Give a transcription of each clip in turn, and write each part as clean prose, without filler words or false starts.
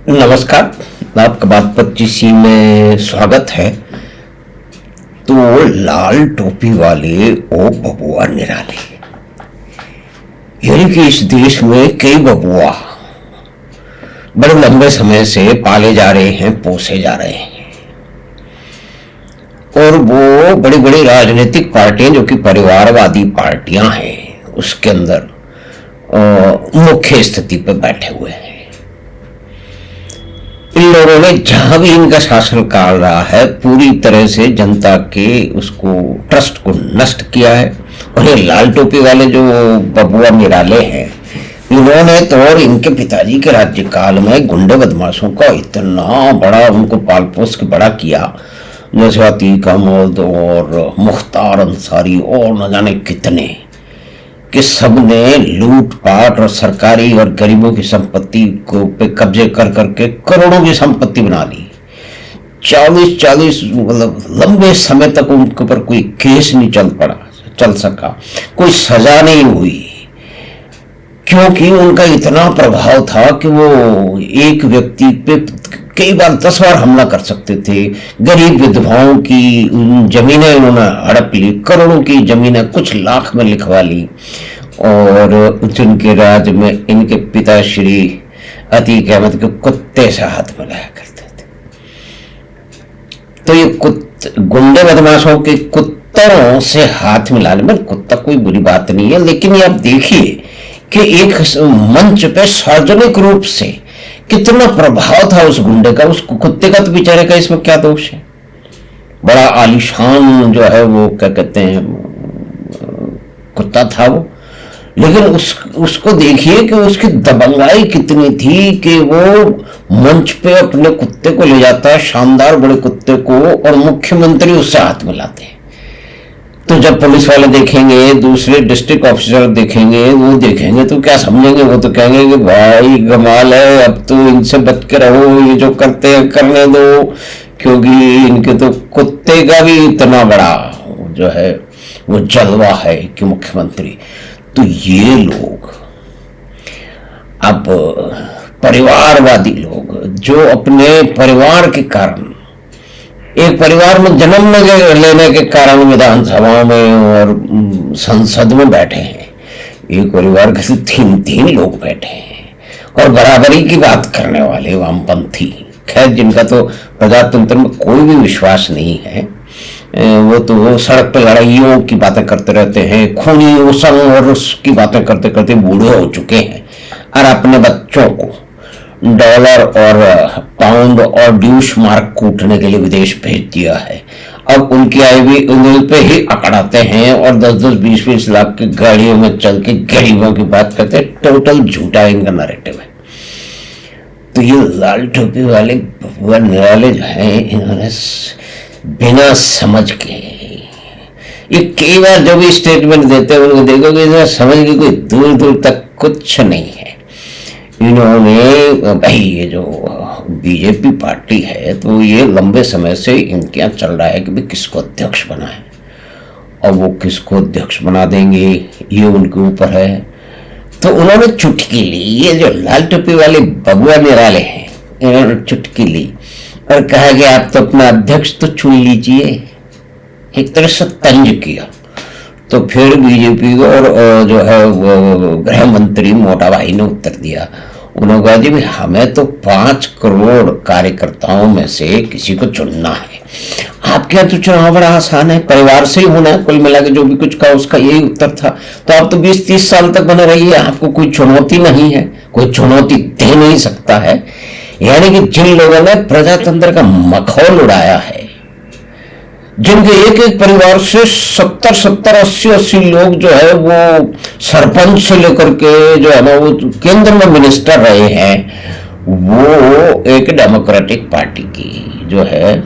नमस्कार। आपका बात 25 में स्वागत है। तो लाल टोपी वाले ओ बबुआ निराले, यानी कि इस देश में कई बबुआ बड़े लंबे समय से पाले जा रहे हैं, पोसे जा रहे हैं, और वो बड़ी बड़ी राजनीतिक पार्टियां जो कि परिवारवादी पार्टियां हैं उसके अंदर मुख्य स्थिति पर बैठे हुए हैं। इन लोगों ने जहां भी इनका शासन काल रहा है पूरी तरह से जनता के उसको ट्रस्ट को नष्ट किया है। और ये लाल टोपी वाले जो बबुआ निराले हैं, इन्होंने तो और इनके पिताजी के राज्यकाल में गुंडे बदमाशों का इतना बड़ा उनको पाल पोस के बड़ा किया, जैसे अतीक अहमद और मुख्तार अंसारी और न जाने कितने, कि सबने लूटपाट और सरकारी और गरीबों की संपत्ति को पे कब्जे कर करके करोड़ों की संपत्ति बना ली। 40 मतलब लंबे समय तक उनके ऊपर कोई केस नहीं चल सका, कोई सजा नहीं हुई, क्योंकि उनका इतना प्रभाव था कि वो एक व्यक्ति पे कई बार 10 बार हमला कर सकते थे। गरीब विधवाओं की जमीनें इन्होंने हड़प ली, करोड़ों की जमीनें कुछ लाख में लिखवा ली, और जिनके राज में इनके पिता श्री अतीक अहमद के कुत्ते से हाथ मिलाया करते थे। तो ये गुंडे बदमाशों के कुत्तों से हाथ मिलाने में, कुत्ता कोई बुरी बात नहीं है, लेकिन ये आप देखिए कि एक मंच पे सार्वजनिक रूप से कितना प्रभाव था उस गुंडे का। उस कुत्ते का तो बेचारे का इसमें क्या दोष है? बड़ा आलीशान जो है वो क्या कहते हैं कुत्ता था वो, लेकिन उसको देखिए कि उसकी दबंगाई कितनी थी कि वो मंच पे अपने कुत्ते को ले जाता है, शानदार बड़े कुत्ते को, और मुख्यमंत्री उससे हाथ मिलाते हैं। तो जब पुलिस वाले देखेंगे, दूसरे डिस्ट्रिक्ट ऑफिसर देखेंगे, वो देखेंगे तो क्या समझेंगे? वो तो कहेंगे कि भाई कमाल है, अब तो इनसे बच के रहो, ये जो करते हैं करने दो, क्योंकि इनके तो कुत्ते का भी इतना बड़ा जो है वो जलवा है कि मुख्यमंत्री। तो ये लोग अब परिवारवादी लोग जो अपने परिवार के कारण, एक परिवार में जन्म लेने के कारण विधानसभा में और संसद में बैठे हैं, एक परिवार के 3 लोग बैठे हैं, और बराबरी की बात करने वाले वामपंथी, खैर जिनका तो प्रजातंत्र में कोई भी विश्वास नहीं है, वो तो सड़क पर लड़ाइयों की बातें करते रहते हैं, खूनी संग और उसकी बातें करते करते बूढ़े हो चुके हैं, और अपने बच्चों को डॉलर और पाउंड और ड्यूश मार्क कूटने के लिए विदेश भेज दिया है। अब उनकी आय भी उंगली पे ही अकड़ाते हैं और 10-10, 20-20 लाख की गाड़ियों में चल के गरीबों की बात करते हैं। टोटल झूठा इनका नैरेटिव है। तो ये लाल टोपी वाले बबुआ निराले जो हैं, इन्होंने बिना समझ के, ये कई बार जो भी स्टेटमेंट देते हैं उनको देखोगे समझ के कोई दूर दूर तक कुछ नहीं है। इन्होंने भाई ये जो बीजेपी पार्टी है, तो ये लंबे समय से इनके यहाँ चल रहा है कि भाई किसको अध्यक्ष बनाए, और वो किसको अध्यक्ष बना देंगे ये उनके ऊपर है। तो उन्होंने चुटकी ली, ये जो लाल टोपी वाले बबुआ निराले हैं, इन्होंने चुटकी ली और कहा कि आप तो अपना अध्यक्ष तो चुन लीजिए, एक तरह से तंज किया। तो फिर बीजेपी और जो है वो गृह मंत्री मोटा भाई ने उत्तर दिया, उन्होंने कहा जी हमें तो 5 करोड़ कार्यकर्ताओं में से किसी को चुनना है। आपके यहाँ तो चुनाव बड़ा आसान है, परिवार से ही होना है, कुल मिला के जो भी कुछ कहा उसका यही उत्तर था। तो आप तो 20-30 साल तक बने रहिए, आपको कोई चुनौती नहीं है, कोई चुनौती दे नहीं सकता है। यानी कि जिन लोगों ने प्रजातंत्र का मखौल उड़ाया है, जिनके एक एक परिवार से 70-70, 80-80 लोग जो है वो सरपंच से लेकर के जो है ना वो केंद्र में मिनिस्टर रहे हैं, वो एक डेमोक्रेटिक पार्टी की जो है,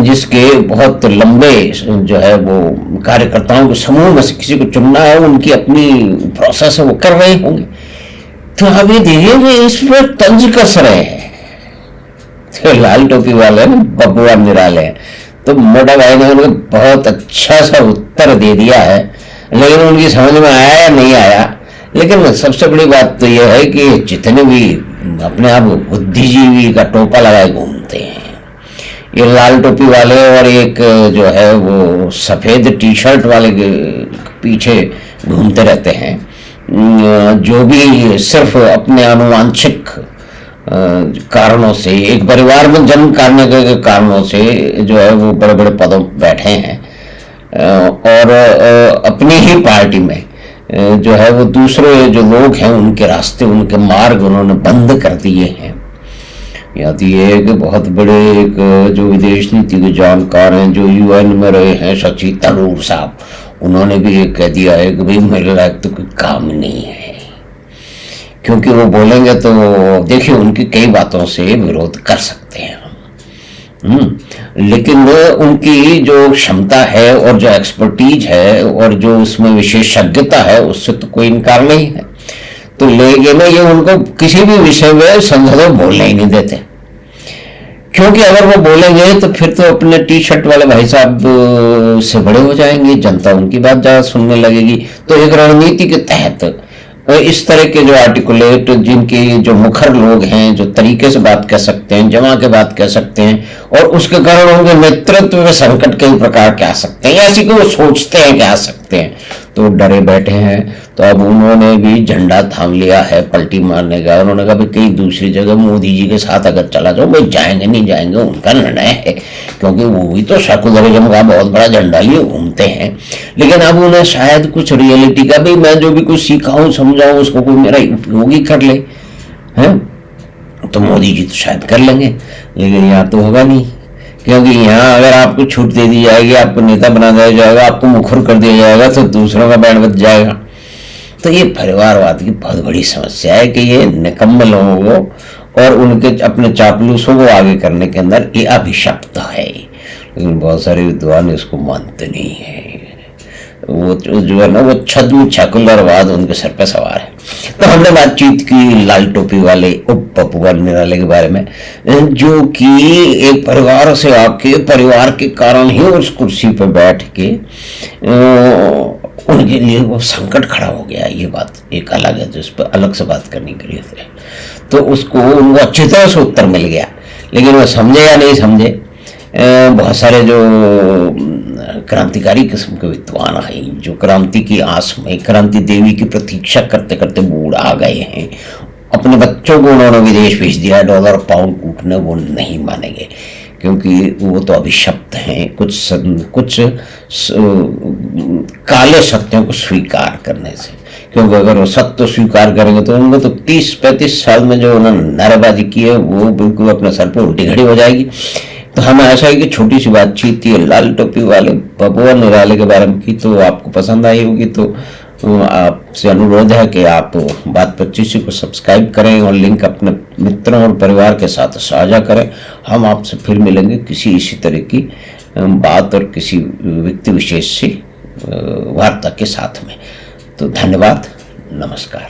जिसके बहुत लंबे जो है वो कार्यकर्ताओं के समूह में से किसी को चुनना है, उनकी अपनी प्रोसेस है, वो कर रहे होंगे। तो अब ये देखिए इस पर तंज कस रहे हैं तो लाल टोपी वाले बबुआ निराले। तो मोटा भाई ने उनको बहुत अच्छा सा उत्तर दे दिया है, लेकिन उनकी समझ में आया या नहीं आया। लेकिन सबसे बड़ी बात तो यह है कि जितने भी अपने आप बुद्धिजीवी का टोपा लगाए घूमते हैं। ये लाल टोपी वाले और एक जो है वो सफ़ेद टी शर्ट वाले के पीछे घूमते रहते हैं, जो भी सिर्फ अपने अनुवांछित कारणों से, एक परिवार में जन्म करने के कारणों से जो है वो बड़े बड़े पदों पर बैठे हैं, और अपनी ही पार्टी में जो है वो दूसरे जो लोग हैं उनके रास्ते, उनके मार्ग उन्होंने बंद कर दिए हैं। याद ये है कि बहुत बड़े एक जो विदेश नीति के जानकार हैं, जो यूएन में रहे हैं, शशि थरूर साहब, उन्होंने भी ये कह दिया है कि भाई मेरे लायक तो कोई काम नहीं है, क्योंकि वो बोलेंगे तो देखिए उनकी कई बातों से विरोध कर सकते हैं हम, लेकिन वो उनकी जो क्षमता है और जो एक्सपर्टीज है और जो उसमें विशेषज्ञता है उससे तो कोई इनकार नहीं है। तो लेकिन ये उनको किसी भी विषय में संसद में बोलने ही नहीं देते, क्योंकि अगर वो बोलेंगे तो फिर तो अपने टी शर्ट वाले भाई साहब से बड़े हो जाएंगे, जनता उनकी बात ज़्यादा सुनने लगेगी। तो एक रणनीति के तहत इस तरह के जो आर्टिकुलेट, जिनके जो मुखर लोग हैं, जो तरीके से बात कह सकते हैं, जमा के बात कह सकते हैं, और उसके कारण उनके नेतृत्व में संकट कई प्रकार के आ सकते हैं, ऐसी को वो सोचते हैं कि आ सकते हैं, तो डरे बैठे हैं। तो अब उन्होंने भी झंडा थाम लिया है पलटी मारने का। उन्होंने कहा भाई कहीं दूसरी जगह मोदी जी के साथ अगर चला जाओ, भाई जाएंगे नहीं जाएंगे उनका निर्णय है, क्योंकि वो भी तो सेकुलरिज्म का बहुत बड़ा झंडा लिए घूमते हैं। लेकिन अब उन्हें शायद कुछ रियलिटी का, भाई मैं जो भी कुछ सीखा हूँ समझाऊँ उसको कोई मेरा उपयोगी कर ले, है तो मोदी जी तो शायद कर लेंगे, लेकिन यहाँ तो होगा नहीं, क्योंकि यहाँ अगर आपको छूट दे दी जाएगी, आपको नेता बना दिया जाएगा, आपको मुखर कर दिया जाएगा, तो दूसरों का बैंड बच जाएगा। तो ये परिवारवाद की बहुत बड़ी समस्या है कि ये निकम्मे लोगों को और उनके अपने चापलूसों को आगे करने के अंदर ये अभिशप्त है, लेकिन बहुत सारे विद्वान इसको मानते नहीं है। वो जो है ना वो छद्म सेकुलरवाद उनके सर पे सवार है। तो हमने बातचीत की लाल टोपी वाले उप पप्पू निराले के बारे में, जो कि एक परिवार से आके परिवार के कारण ही उस कुर्सी पर बैठ के उनके लिए वो संकट खड़ा हो गया। ये बात एक अलग है, जिस पर अलग से बात करनी करी थे। तो उसको उनको अच्छी तरह से उत्तर मिल गया, लेकिन वो समझे या नहीं समझे। बहुत सारे जो क्रांतिकारी किस्म के विद्वान हैं, जो क्रांति की आस में क्रांति देवी की प्रतीक्षा करते करते बूढ़ आ गए हैं, अपने बच्चों को उन्होंने विदेश भेज दिया डॉलर पाउंड कूटने, वो नहीं मानेंगे, क्योंकि वो तो अभिशप्त हैं कुछ काले सत्यों को स्वीकार करने से। क्योंकि अगर वो सत्य स्वीकार करेंगे तो उनको तो 30-35 साल में जो उन्होंने नारेबाजी की है वो बिल्कुल अपने सर पर उल्टी घड़ी हो जाएगी। तो हमें ऐसा है कि छोटी सी बातचीत थी लाल टोपी वाले पप्पू निराले के बारे में की, तो आपको पसंद आई होगी। तो आपसे अनुरोध है कि आप बात 25 को सब्सक्राइब करें और लिंक अपने मित्रों और परिवार के साथ साझा करें। हम आपसे फिर मिलेंगे किसी इसी तरह की बात और किसी व्यक्ति विशेष से वार्ता के साथ में। तो धन्यवाद, नमस्कार।